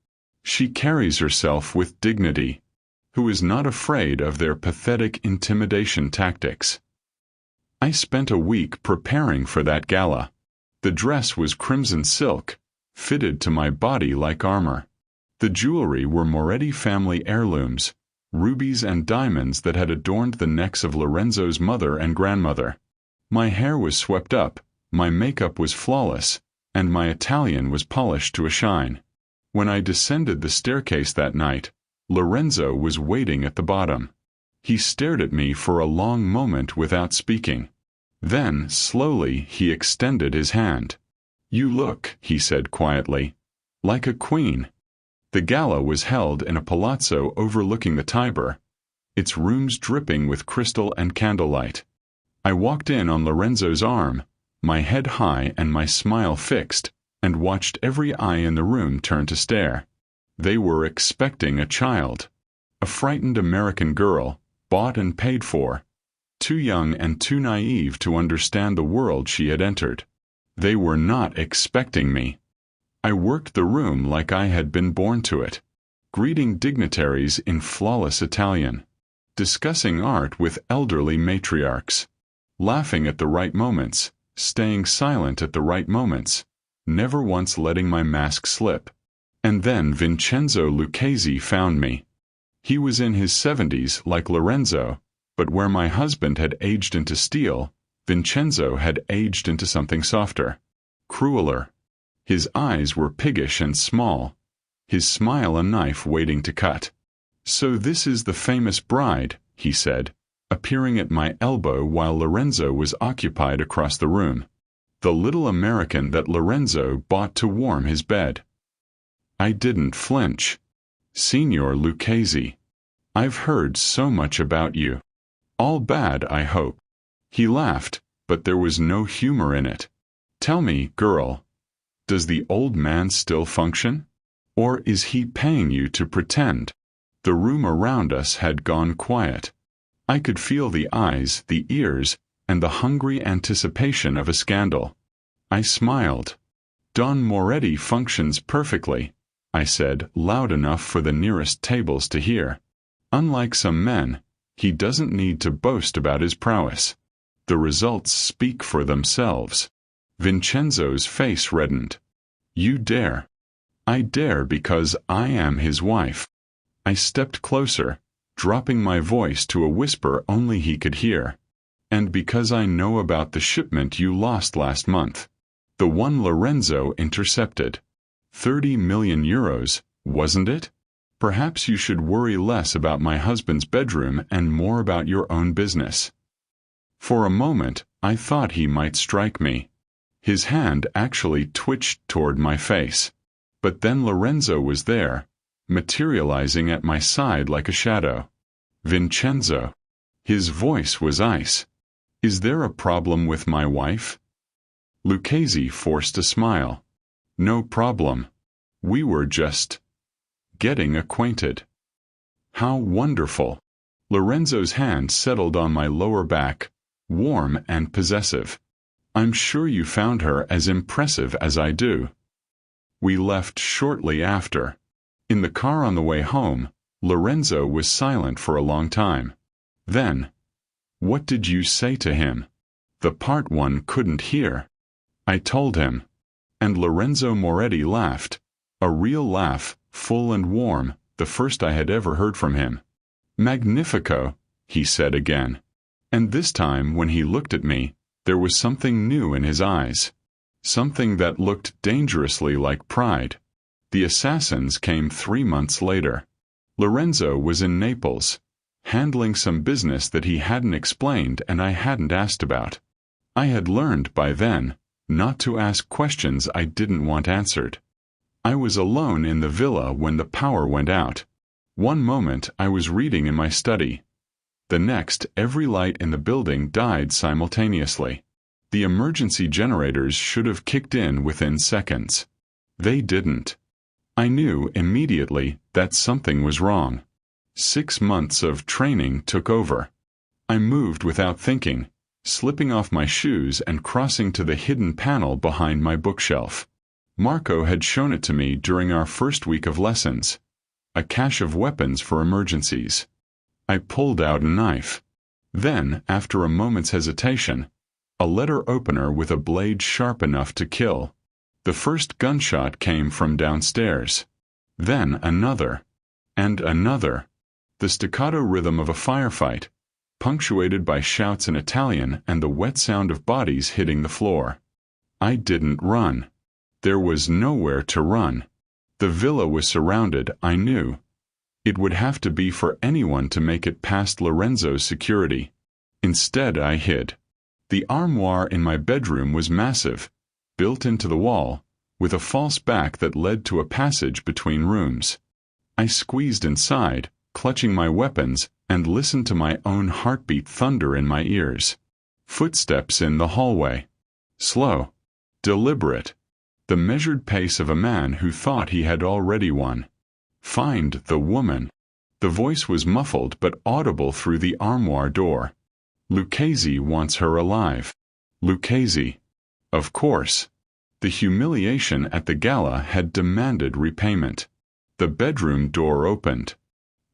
She carries herself with dignity, who is not afraid of their pathetic intimidation tactics. I spent a week preparing for that gala. The dress was crimson silk, fitted to my body like armor. The jewelry were Moretti family heirlooms, rubies and diamonds that had adorned the necks of Lorenzo's mother and grandmother. My hair was swept up, my makeup was flawless, and my Italian was polished to a shine. When I descended the staircase that night, Lorenzo was waiting at the bottom. He stared at me for a long moment without speaking. Then, slowly, he extended his hand. "You look," he said quietly, "like a queen." The gala was held in a palazzo overlooking the Tiber, its rooms dripping with crystal and candlelight. I walked in on Lorenzo's arm, my head high and my smile fixed, and watched every eye in the room turn to stare. They were expecting a child. A frightened American girl, bought and paid for, too young and too naive to understand the world she had entered. They were not expecting me. I worked the room like I had been born to it, greeting dignitaries in flawless Italian, discussing art with elderly matriarchs, laughing at the right moments, staying silent at the right moments, never once letting my mask slip. And then Vincenzo Lucchese found me. He was in his 70s like Lorenzo, but where my husband had aged into steel, Vincenzo had aged into something softer, crueler. His eyes were piggish and small, his smile a knife waiting to cut. "So this is the famous bride," he said, appearing at my elbow while Lorenzo was occupied across the room. "The little American that Lorenzo bought to warm his bed." I didn't flinch. "Signor Lucchese, I've heard so much about you. All bad, I hope." He laughed, but there was no humor in it. "Tell me, girl, does the old man still function? Or is he paying you to pretend?" The room around us had gone quiet. I could feel the eyes, the ears, and the hungry anticipation of a scandal. I smiled. "Don Moretti functions perfectly," I said, loud enough for the nearest tables to hear. "Unlike some men, he doesn't need to boast about his prowess. The results speak for themselves." Vincenzo's face reddened. "You dare." "I dare because I am his wife." I stepped closer, dropping my voice to a whisper only he could hear. "And because I know about the shipment you lost last month. The one Lorenzo intercepted. 30 million euros, wasn't it? Perhaps you should worry less about my husband's bedroom and more about your own business." For a moment, I thought he might strike me. His hand actually twitched toward my face. But then Lorenzo was there, materializing at my side like a shadow. "Vincenzo." His voice was ice. "Is there a problem with my wife?" Lucchese forced a smile. "No problem. We were just getting acquainted." "How wonderful." Lorenzo's hand settled on my lower back, warm and possessive. "I'm sure you found her as impressive as I do." We left shortly after. In the car on the way home, Lorenzo was silent for a long time. Then, "What did you say to him?" The part one couldn't hear. I told him. And Lorenzo Moretti laughed. A real laugh, full and warm, the first I had ever heard from him. "Magnifico," he said again. And this time, when he looked at me, there was something new in his eyes. Something that looked dangerously like pride. The assassins came 3 months later. Lorenzo was in Naples, handling some business that he hadn't explained and I hadn't asked about. I had learned by then not to ask questions I didn't want answered. I was alone in the villa when the power went out. One moment I was reading in my study. The next, every light in the building died simultaneously. The emergency generators should have kicked in within seconds. They didn't. I knew immediately that something was wrong. 6 months of training took over. I moved without thinking, slipping off my shoes and crossing to the hidden panel behind my bookshelf. Marco had shown it to me during our first week of lessons. A cache of weapons for emergencies. I pulled out a knife. Then, after a moment's hesitation, a letter opener with a blade sharp enough to kill. The first gunshot came from downstairs. Then another. And another. The staccato rhythm of a firefight, punctuated by shouts in Italian and the wet sound of bodies hitting the floor. I didn't run. There was nowhere to run. The villa was surrounded, I knew. It would have to be for anyone to make it past Lorenzo's security. Instead, I hid. The armoire in my bedroom was massive, built into the wall, with a false back that led to a passage between rooms. I squeezed inside, clutching my weapons, and listened to my own heartbeat thunder in my ears. Footsteps in the hallway. Slow. Deliberate. The measured pace of a man who thought he had already won. Find the woman. The voice was muffled but audible through the armoire door. Lucchese wants her alive. Lucchese. Of course. The humiliation at the gala had demanded repayment. The bedroom door opened.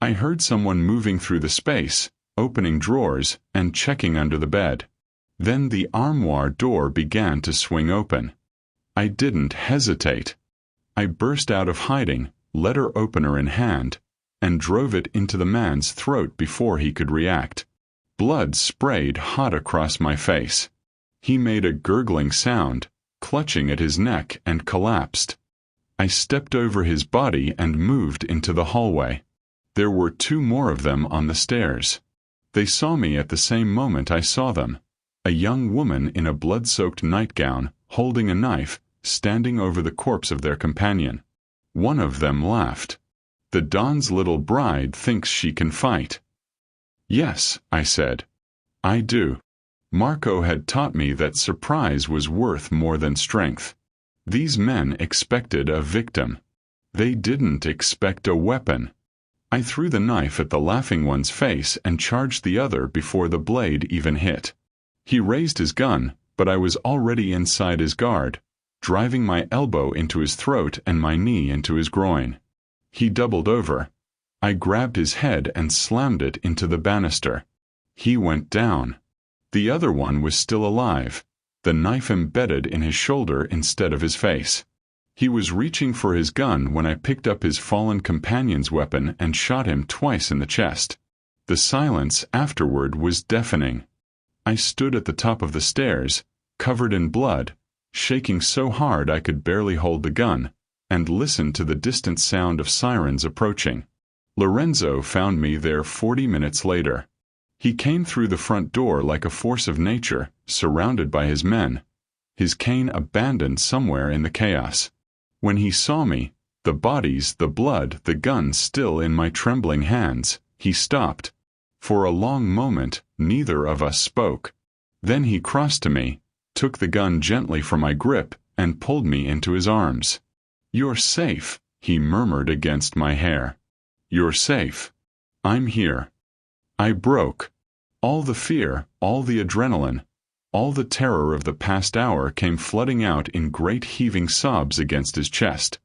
I heard someone moving through the space, opening drawers, and checking under the bed. Then the armoire door began to swing open. I didn't hesitate. I burst out of hiding, letter opener in hand, and drove it into the man's throat before he could react. Blood sprayed hot across my face. He made a gurgling sound, clutching at his neck, and collapsed. I stepped over his body and moved into the hallway. There were 2 more of them on the stairs. They saw me at the same moment I saw them. A young woman in a blood-soaked nightgown, holding a knife, standing over the corpse of their companion. One of them laughed. "The Don's little bride thinks she can fight." "Yes," I said. "I do." Marco had taught me that surprise was worth more than strength. These men expected a victim. They didn't expect a weapon. I threw the knife at the laughing one's face and charged the other before the blade even hit. He raised his gun, but I was already inside his guard, driving my elbow into his throat and my knee into his groin. He doubled over. I grabbed his head and slammed it into the banister. He went down. The other one was still alive, the knife embedded in his shoulder instead of his face. He was reaching for his gun when I picked up his fallen companion's weapon and shot him twice in the chest. The silence afterward was deafening. I stood at the top of the stairs, covered in blood, shaking so hard I could barely hold the gun, and listened to the distant sound of sirens approaching. Lorenzo found me there 40 minutes later. He came through the front door like a force of nature, surrounded by his men, his cane abandoned somewhere in the chaos. When he saw me, the bodies, the blood, the gun still in my trembling hands, he stopped. For a long moment, neither of us spoke. Then he crossed to me, took the gun gently from my grip, and pulled me into his arms. "You're safe," he murmured against my hair. "You're safe. I'm here." I broke. All the fear, all the adrenaline, all the terror of the past hour came flooding out in great heaving sobs against his chest.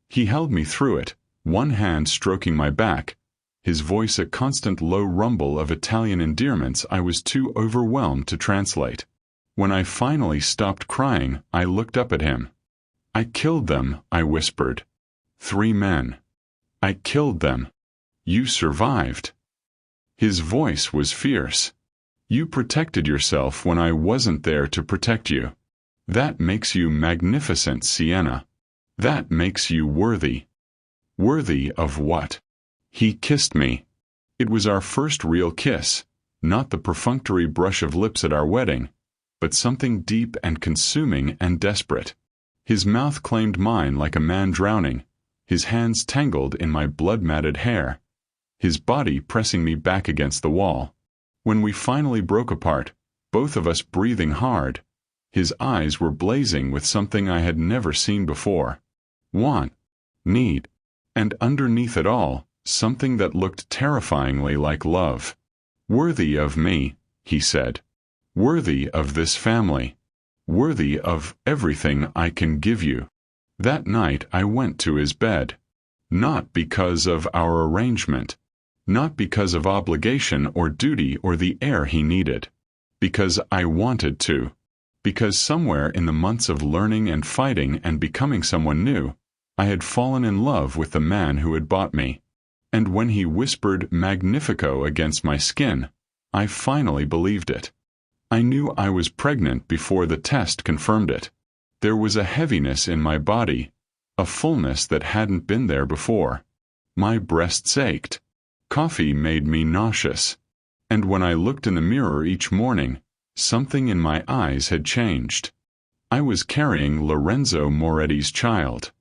He held me through it, one hand stroking my back, his voice a constant low rumble of Italian endearments I was too overwhelmed to translate. When I finally stopped crying, I looked up at him. "I killed them," I whispered. "3 men. I killed them. You survived." His voice was fierce. "You protected yourself when I wasn't there to protect you. That makes you magnificent, Sienna. That makes you worthy." Worthy of what? He kissed me. It was our first real kiss, not the perfunctory brush of lips at our wedding, but something deep and consuming and desperate. His mouth claimed mine like a man drowning, his hands tangled in my blood-matted hair, his body pressing me back against the wall. When we finally broke apart, both of us breathing hard, his eyes were blazing with something I had never seen before. Want, need, and underneath it all, something that looked terrifyingly like love. "Worthy of me," he said. "Worthy of this family. Worthy of everything I can give you." That night I went to his bed. Not because of our arrangement. Not because of obligation or duty or the air he needed. Because I wanted to. Because somewhere in the months of learning and fighting and becoming someone new, I had fallen in love with the man who had bought me. And when he whispered Magnifico against my skin, I finally believed it. I knew I was pregnant before the test confirmed it. There was a heaviness in my body, a fullness that hadn't been there before. My breasts ached. Coffee made me nauseous. And when I looked in the mirror each morning, something in my eyes had changed. I was carrying Lorenzo Moretti's child.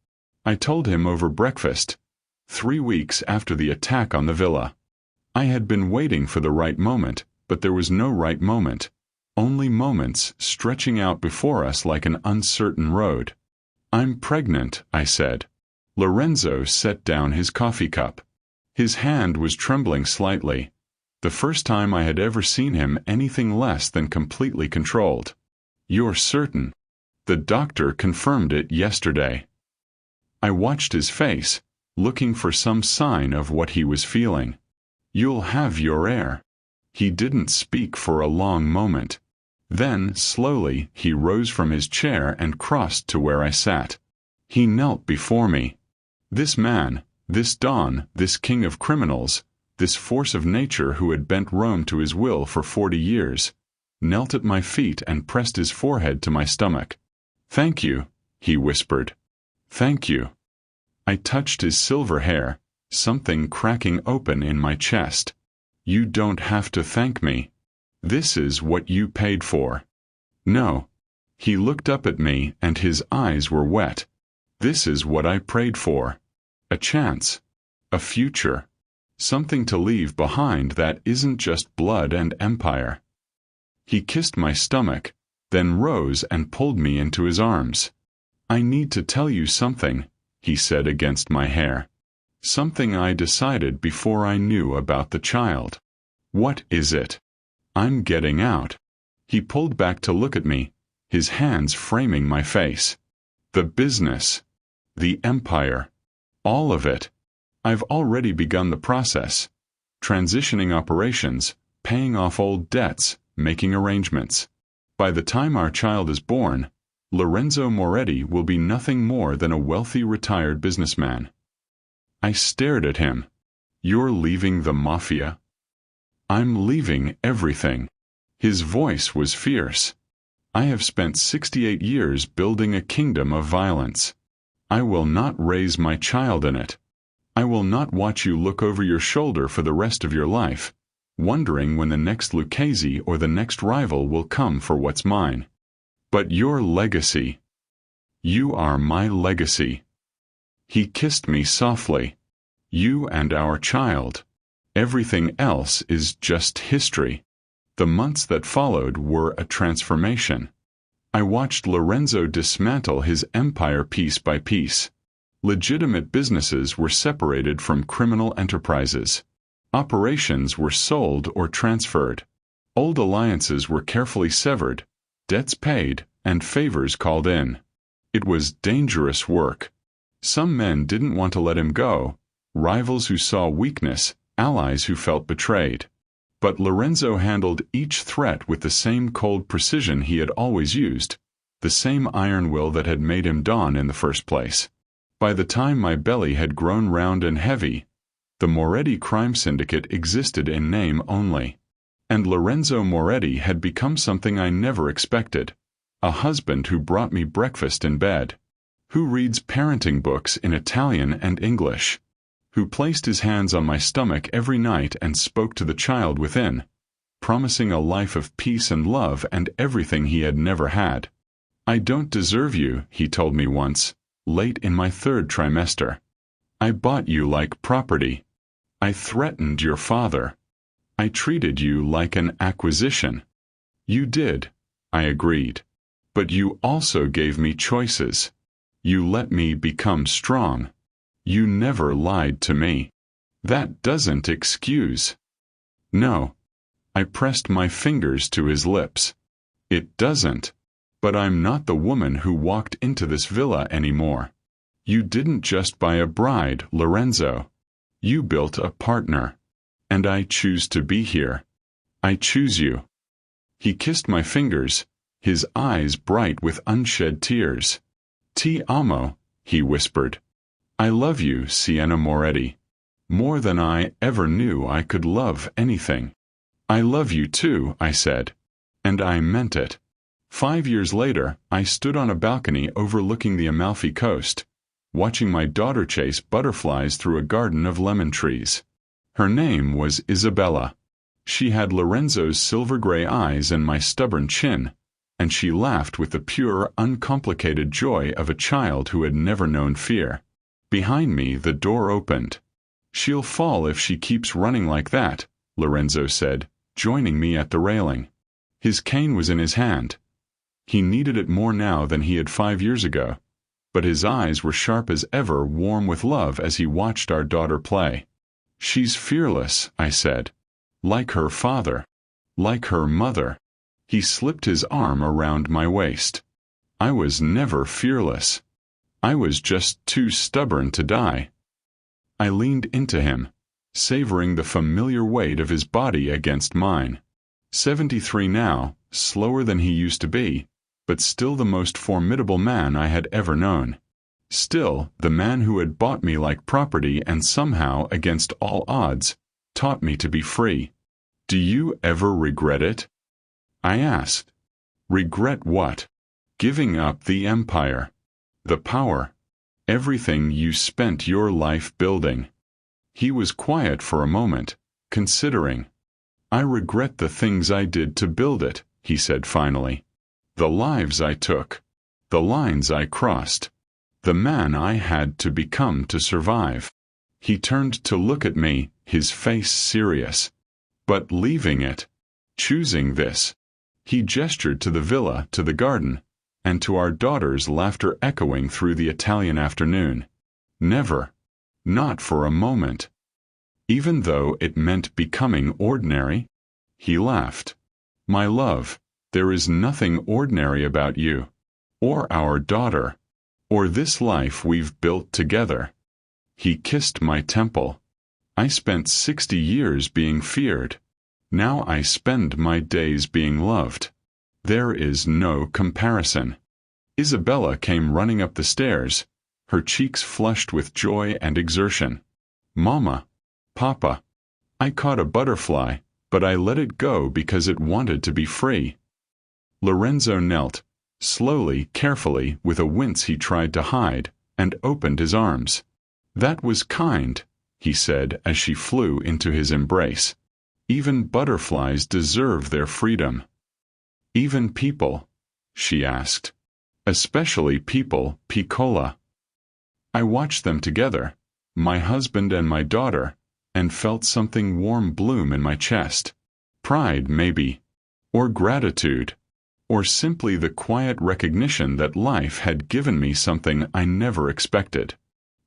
I told him over breakfast, 3 weeks after the attack on the villa. I had been waiting for the right moment, but there was no right moment. Only moments stretching out before us like an uncertain road. "I'm pregnant," I said. Lorenzo set down his coffee cup. His hand was trembling slightly. The first time I had ever seen him anything less than completely controlled. "You're certain?" "The doctor confirmed it yesterday." I watched his face, looking for some sign of what he was feeling. "You'll have your heir." He didn't speak for a long moment. Then, slowly, he rose from his chair and crossed to where I sat. He knelt before me. This man, this Don, this king of criminals, this force of nature who had bent Rome to his will for 40 years, knelt at my feet and pressed his forehead to my stomach. "Thank you," he whispered. "Thank you." I touched his silver hair, something cracking open in my chest. "You don't have to thank me. This is what you paid for." "No." He looked up at me and his eyes were wet. "This is what I prayed for. A chance. A future. Something to leave behind that isn't just blood and empire." He kissed my stomach, then rose and pulled me into his arms. "I need to tell you something," he said against my hair. "Something I decided before I knew about the child." "What is it?" "I'm getting out." He pulled back to look at me, his hands framing my face. "The business. The empire. All of it. I've already begun the process. Transitioning operations, paying off old debts, making arrangements. By the time our child is born, Lorenzo Moretti will be nothing more than a wealthy retired businessman." I stared at him. "You're leaving the mafia?" "I'm leaving everything." His voice was fierce. "I have spent 68 years building a kingdom of violence. I will not raise my child in it. I will not watch you look over your shoulder for the rest of your life, wondering when the next Lucchese or the next rival will come for what's mine. But your legacy. You are my legacy." He kissed me softly. "You and our child. Everything else is just history." The months that followed were a transformation. I watched Lorenzo dismantle his empire piece by piece. Legitimate businesses were separated from criminal enterprises. Operations were sold or transferred. Old alliances were carefully severed, debts paid, and favors called in. It was dangerous work. Some men didn't want to let him go, rivals who saw weakness, allies who felt betrayed. But Lorenzo handled each threat with the same cold precision he had always used, the same iron will that had made him Don in the first place. By the time my belly had grown round and heavy, the Moretti crime syndicate existed in name only. And Lorenzo Moretti had become something I never expected, a husband who brought me breakfast in bed, who reads parenting books in Italian and English, who placed his hands on my stomach every night and spoke to the child within, promising a life of peace and love and everything he had never had. "I don't deserve you," he told me once, late in my 3rd trimester. "I bought you like property. I threatened your father. I treated you like an acquisition." "You did," I agreed. "But you also gave me choices. You let me become strong. You never lied to me. That doesn't excuse." "No." I pressed my fingers to his lips. "It doesn't. But I'm not the woman who walked into this villa anymore. You didn't just buy a bride, Lorenzo. You built a partner. And I choose to be here. I choose you." He kissed my fingers, his eyes bright with unshed tears. "Ti amo," he whispered. "I love you, Sienna Moretti. More than I ever knew I could love anything." "I love you too," I said. And I meant it. 5 years later, I stood on a balcony overlooking the Amalfi Coast, watching my daughter chase butterflies through a garden of lemon trees. Her name was Isabella. She had Lorenzo's silver-gray eyes and my stubborn chin, and she laughed with the pure, uncomplicated joy of a child who had never known fear. Behind me, the door opened. "She'll fall if she keeps running like that," Lorenzo said, joining me at the railing. His cane was in his hand. He needed it more now than he had 5 years ago, but his eyes were sharp as ever, warm with love as he watched our daughter play. "She's fearless," I said. "Like her father. Like her mother." He slipped his arm around my waist. "I was never fearless. I was just too stubborn to die." I leaned into him, savoring the familiar weight of his body against mine. 73 now, slower than he used to be, but still the most formidable man I had ever known. Still, the man who had bought me like property and somehow, against all odds, taught me to be free. "Do you ever regret it?" I asked. "Regret what?" "Giving up the empire. The power. Everything you spent your life building." He was quiet for a moment, considering. "I regret the things I did to build it," he said finally. "The lives I took. The lines I crossed. The man I had to become to survive." He turned to look at me, his face serious. "But leaving it. Choosing this." He gestured to the villa, to the garden, and to our daughter's laughter echoing through the Italian afternoon. "Never. Not for a moment. Even though it meant becoming ordinary?" He laughed. "My love, there is nothing ordinary about you, or our daughter, or this life we've built together." He kissed my temple. "I spent 60 years being feared. Now I spend my days being loved. There is no comparison." Isabella came running up the stairs, her cheeks flushed with joy and exertion. "Mama. Papa. I caught a butterfly, but I let it go because it wanted to be free." Lorenzo knelt, slowly, carefully, with a wince he tried to hide, and opened his arms. "That was kind," he said as she flew into his embrace. "Even butterflies deserve their freedom." "Even people?" she asked. "Especially people, piccola." I watched them together, my husband and my daughter, and felt something warm bloom in my chest. Pride, maybe, or gratitude, or simply the quiet recognition that life had given me something I never expected.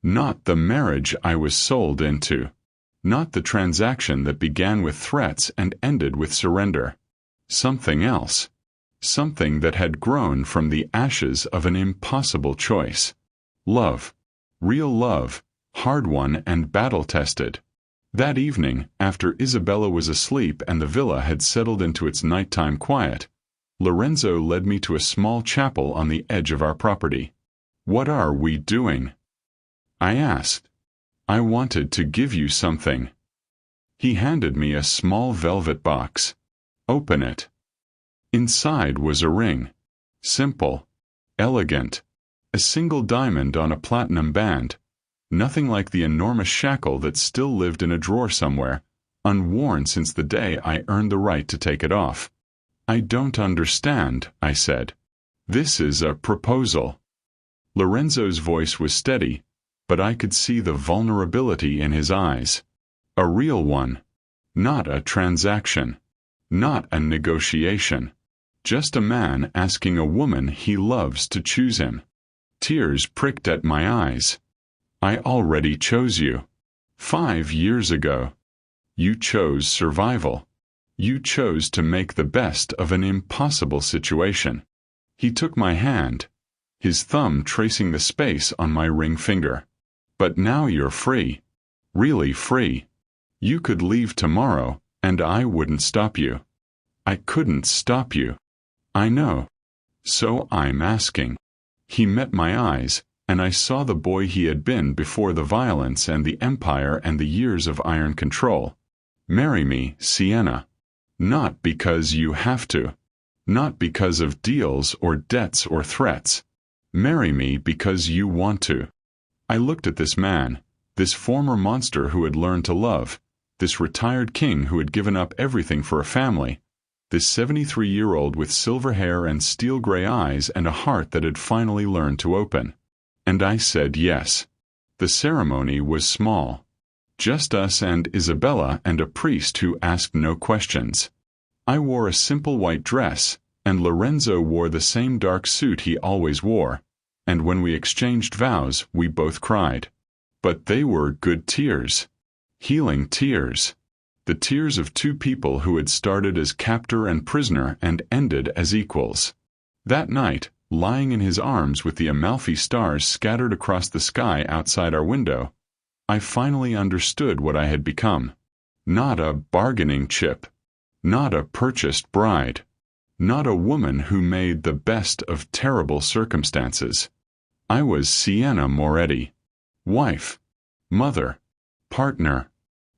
Not the marriage I was sold into. Not the transaction that began with threats and ended with surrender. Something else. Something that had grown from the ashes of an impossible choice. Love. Real love, hard-won and battle-tested. That evening, after Isabella was asleep and the villa had settled into its nighttime quiet, Lorenzo led me to a small chapel on the edge of our property. "What are we doing?" I asked. "I wanted to give you something." He handed me a small velvet box. "Open it." Inside was a ring. Simple. Elegant. A single diamond on a platinum band. Nothing like the enormous shackle that still lived in a drawer somewhere, unworn since the day I earned the right to take it off. "I don't understand," I said. "This is a proposal." Lorenzo's voice was steady, but I could see the vulnerability in his eyes. A real one. Not a transaction. Not a negotiation. Just a man asking a woman he loves to choose him. Tears pricked at my eyes. "I already chose you. 5 years ago. You chose survival. You chose to make the best of an impossible situation." He took my hand, his thumb tracing the space on my ring finger. "But now you're free. Really free. You could leave tomorrow, and I wouldn't stop you." "I couldn't stop you." "I know. So I'm asking." He met my eyes, and I saw the boy he had been before the violence and the empire and the years of iron control. "Marry me, Sienna. Not because you have to. Not because of deals or debts or threats. Marry me because you want to." I looked at this man, this former monster who had learned to love, this retired king who had given up everything for a family, this 73-year-old with silver hair and steel-gray eyes and a heart that had finally learned to open. And I said yes. The ceremony was small. Just us and Isabella and a priest who asked no questions. I wore a simple white dress, and Lorenzo wore the same dark suit he always wore, and when we exchanged vows, we both cried. But they were good tears. Healing tears. The tears of two people who had started as captor and prisoner and ended as equals. That night, lying in his arms with the Amalfi stars scattered across the sky outside our window, I finally understood what I had become. Not a bargaining chip. Not a purchased bride. Not a woman who made the best of terrible circumstances. I was Sienna Moretti. Wife. Mother. Partner.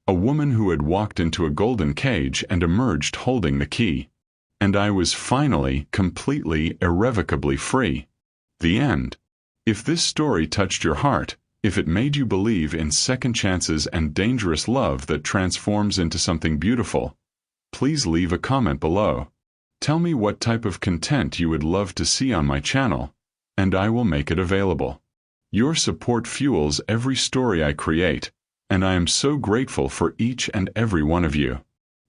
A woman who had walked into a golden cage and emerged holding the key. And I was finally, completely, irrevocably free. The end. If this story touched your heart, if it made you believe in second chances and dangerous love that transforms into something beautiful, please leave a comment below. Tell me what type of content you would love to see on my channel, and I will make it available. Your support fuels every story I create, and I am so grateful for each and every one of you.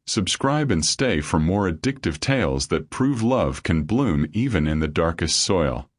Subscribe and stay for more addictive tales that prove love can bloom even in the darkest soil.